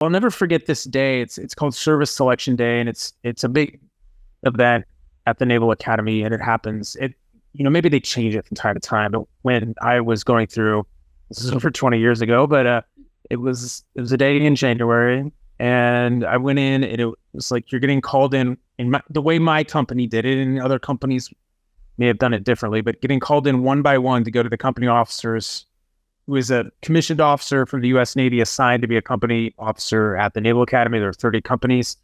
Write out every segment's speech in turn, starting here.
I'll never forget this day. It's called Service Selection Day, and it's a big event at the Naval Academy, and it happens. Maybe they change it from time to time, but when I was going through, this is over 20 years ago, but it was a day in January, and I went in, and it was like you're getting called in the way my company did it, and other companies may have done it differently, but getting called in one by one to go to the company officers, who is a commissioned officer from the U.S. Navy assigned to be a company officer at the Naval Academy. There are 30 companies.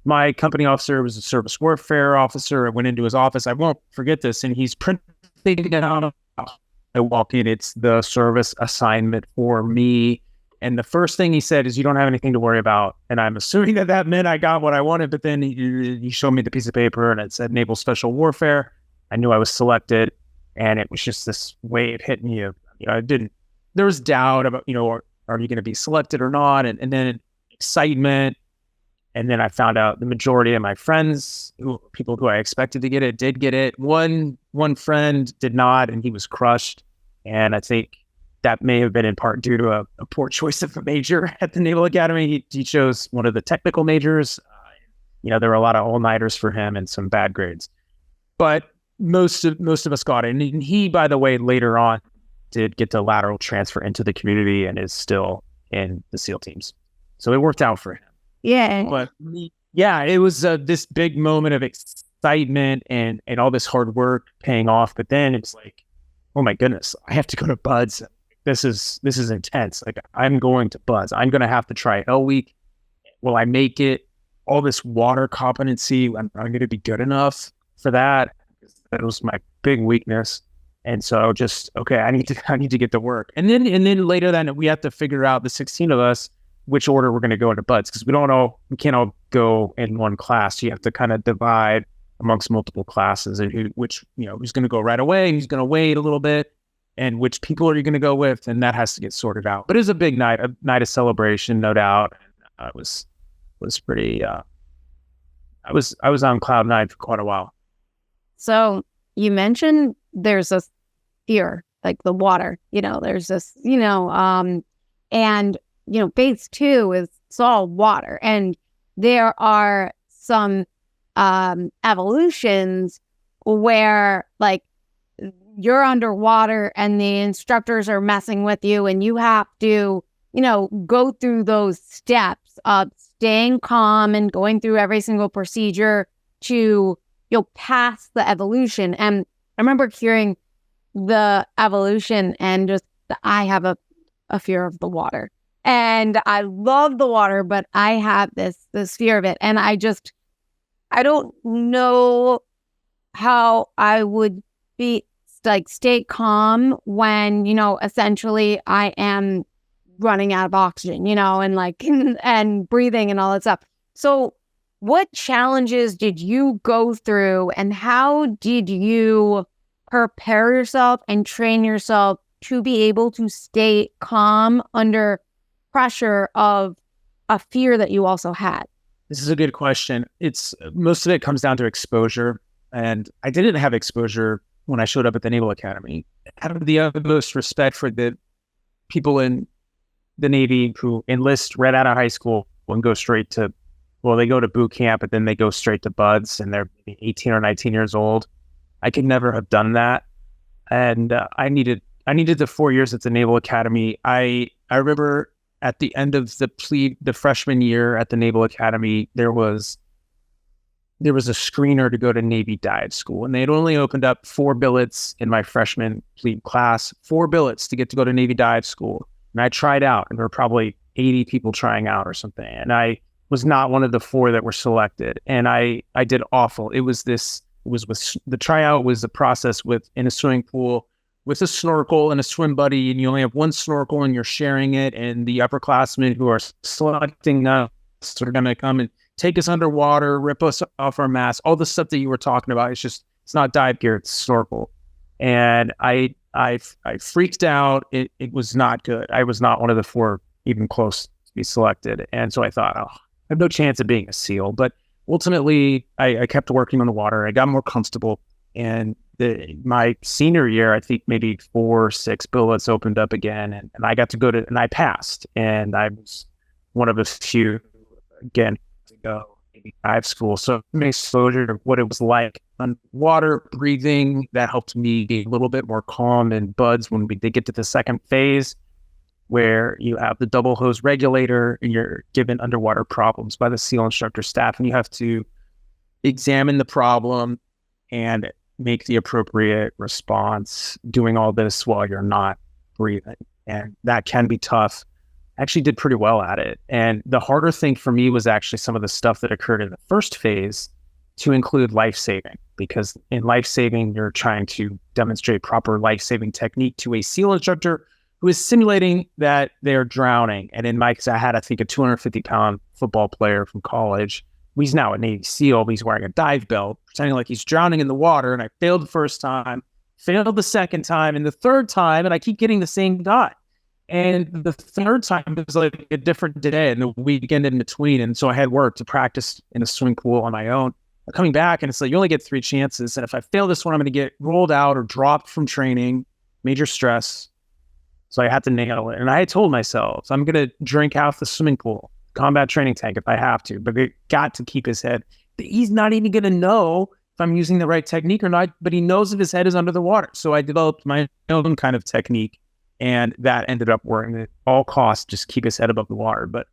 My company officer was a service warfare officer. I went into his office. I won't forget this. And he's printing it out. I walk in. It's the service assignment for me. And the first thing he said is, "You don't have anything to worry about." And I'm assuming that meant I got what I wanted. But then he showed me the piece of paper, and it said Naval Special Warfare. I knew I was selected. And it was just this wave hitting you. There was doubt about, are you going to be selected or not? And then excitement. And then I found out the majority of my friends, people who I expected to get it, did get it. One friend did not, and he was crushed. And I think that may have been in part due to a poor choice of a major at the Naval Academy. He chose one of the technical majors. There were a lot of all-nighters for him and some bad grades. But most of us got it. And he, by the way, later on did get the lateral transfer into the community and is still in the SEAL teams. So it worked out for him. Yeah. But yeah, it was this big moment of excitement and all this hard work paying off. But then it's like, oh my goodness, I have to go to BUDS. This is intense. Like, I'm going to BUDS. I'm going to have to try Hell Week. Will I make it? All this water competency. I'm going to be good enough for that. That was my big weakness. And so I need to get to work. And then later that we have to figure out, the 16 of us, which order we're going to go into BUDS, because we can't all go in one class. You have to kind of divide amongst multiple classes, and who's going to go right away, who's going to wait a little bit, and which people are you going to go with, and that has to get sorted out. But it was a big night, a night of celebration, no doubt. It was pretty. I was on cloud nine for quite a while. So you mentioned there's a fear, like the water. There's this, and phase 2 is it's all water, and there are some evolutions where like you're underwater and the instructors are messing with you, and you have to go through those steps of staying calm and going through every single procedure to pass the evolution. And I remember hearing the evolution and just I have a fear of the water. And I love the water, but I have this fear of it. And I don't know how I would be like stay calm when, essentially I am running out of oxygen, and like, and breathing and all that stuff. So what challenges did you go through, and how did you prepare yourself and train yourself to be able to stay calm under pressure of a fear that you also had? This is a good question. Most of it comes down to exposure, and I didn't have exposure when I showed up at the Naval Academy. I have the utmost respect for the people in the Navy who enlist right out of high school and go straight to, they go to boot camp, but then they go straight to BUDS, and they're 18 or 19 years old. I could never have done that, and I needed the 4 years at the Naval Academy. I remember at the end of the freshman year at the Naval Academy, there was a screener to go to Navy dive school, and they had only opened up 4 billets in my freshman plebe class, 4 billets to get to go to Navy dive school. And I tried out, and there were probably 80 people trying out or something. And I was not one of the 4 that were selected. And I did awful. The tryout was a process in a swimming pool with a snorkel and a swim buddy, and you only have one snorkel and you're sharing it. And the upperclassmen who are selecting us are going to come and take us underwater, rip us off our masks, all the stuff that you were talking about. It's not dive gear, it's snorkel. And I freaked out. It was not good. I was not one of the 4 even close to be selected. And so I thought, I have no chance of being a SEAL. But ultimately, I kept working on the water. I got more comfortable. And my senior year, I think maybe 4 or 6 billets opened up again. And I got to go to, and I passed. And I was one of the few, again, to go maybe dive school. So exposure to what it was like on water, breathing, that helped me be a little bit more calm and buds when we did get to the second phase, where you have the double hose regulator and you're given underwater problems by the SEAL instructor staff, and you have to examine the problem and make the appropriate response, doing all this while you're not breathing. And that can be tough. I actually did pretty well at it. And the harder thing for me was actually some of the stuff that occurred in the first phase to include life-saving, because in life-saving, you're trying to demonstrate proper life-saving technique to a SEAL instructor who is simulating that they're drowning. And in my case, I had, I think, a 250-pound football player from college. He's now a Navy SEAL, but he's wearing a dive belt, pretending like he's drowning in the water. And I failed the first time, failed the second time, and the third time, and I keep getting the same guy. And the third time, it was like a different day and the weekend in between. And so I had work to practice in a swimming pool on my own. Coming back, and it's like, you only get 3 chances. And if I fail this one, I'm going to get rolled out or dropped from training, major stress. So I had to nail it. And I had told myself, I'm going to drink out the swimming pool, combat training tank if I have to, but it got to keep his head. He's not even going to know if I'm using the right technique or not, but he knows if his head is under the water. So I developed my own kind of technique, and that ended up working at all costs, just keep his head above the water. But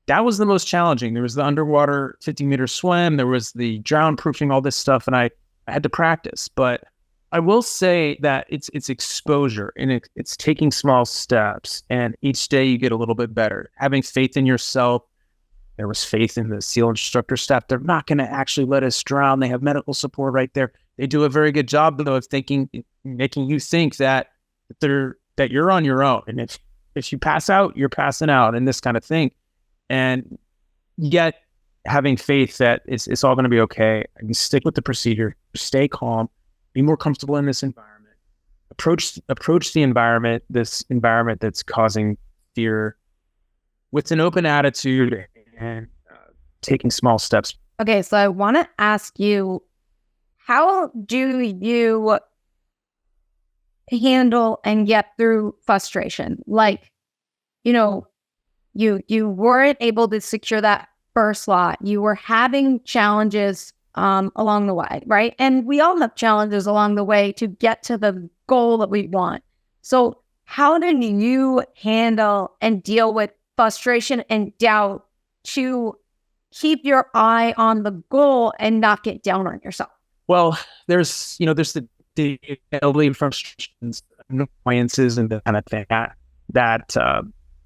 that was the most challenging. There was the underwater 50-meter swim. There was the drown proofing, all this stuff. And I had to practice. But I will say that it's exposure, and it's taking small steps. And each day you get a little bit better. Having faith in yourself. There was faith in the SEAL instructor staff. They're not going to actually let us drown. They have medical support right there. They do a very good job, though, of making you think that you're on your own. And if you pass out, you're passing out, and this kind of thing. And yet having faith that it's all going to be okay. And stick with the procedure, stay calm, be more comfortable in this environment, approach the environment, this environment that's causing fear, with an open attitude and taking small steps. Okay, so I want to ask you, how do you handle and get through frustration? Like, you weren't able to secure that first slot. You were having challenges along the way, right? And we all have challenges along the way to get to the goal that we want. So how did you handle and deal with frustration and doubt to keep your eye on the goal and not get down on yourself? Well, there's the daily frustrations, annoyances, and the kind of thing that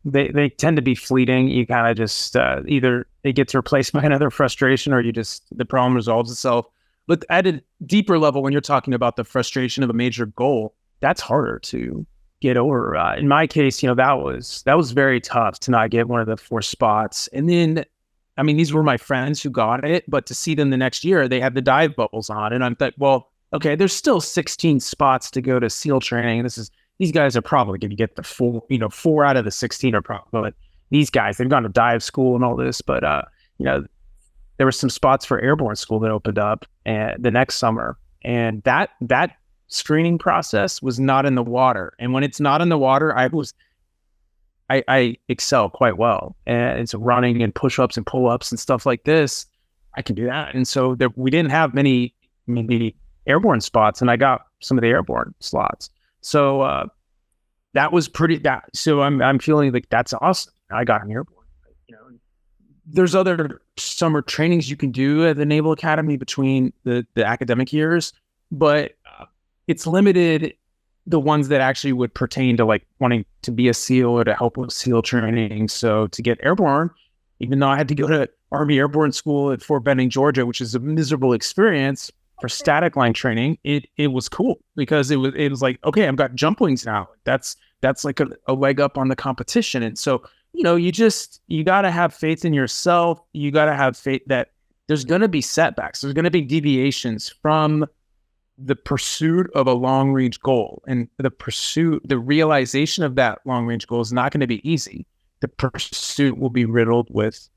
they tend to be fleeting. You kind of just either it gets replaced by another frustration, or the problem resolves itself. But at a deeper level, when you're talking about the frustration of a major goal, that's harder to get over. In my case, that was very tough to not get one of the 4 spots. And then, I mean, these were my friends who got it, but to see them the next year, they had the dive bubbles on, and I'm like, well, okay, there's still 16 spots to go to SEAL training. These guys are probably going to get the 4 out of the 16 are probably these guys. They've gone to dive school and all this, but there were some spots for airborne school that opened up the next summer, and that screening process was not in the water. And when it's not in the water, I excel quite well. And it's running and push-ups and pull-ups and stuff like this. I can do that. And so we didn't have many airborne spots, and I got some of the airborne slots. So that was pretty bad. So I'm feeling like that's awesome. I got an airborne. There's other summer trainings you can do at the Naval Academy between the academic years, but it's limited, the ones that actually would pertain to like wanting to be a SEAL or to help with SEAL training. So to get airborne, even though I had to go to Army Airborne School at Fort Benning, Georgia, which is a miserable experience for static line training, it was cool because it was like, okay, I've got jump wings now. That's like a leg up on the competition. And so, you got to have faith in yourself. You got to have faith that there's going to be setbacks. There's going to be deviations from the pursuit of a long range goal, and the realization of that long range goal is not going to be easy. The pursuit will be riddled with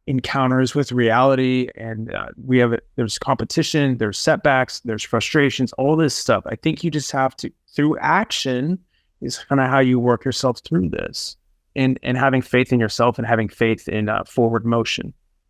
encounters with reality, and there's competition, there's setbacks, there's frustrations, all this stuff. I think you just have to, through action is kind of how you work yourself through this. and having faith in yourself and having faith in forward motion.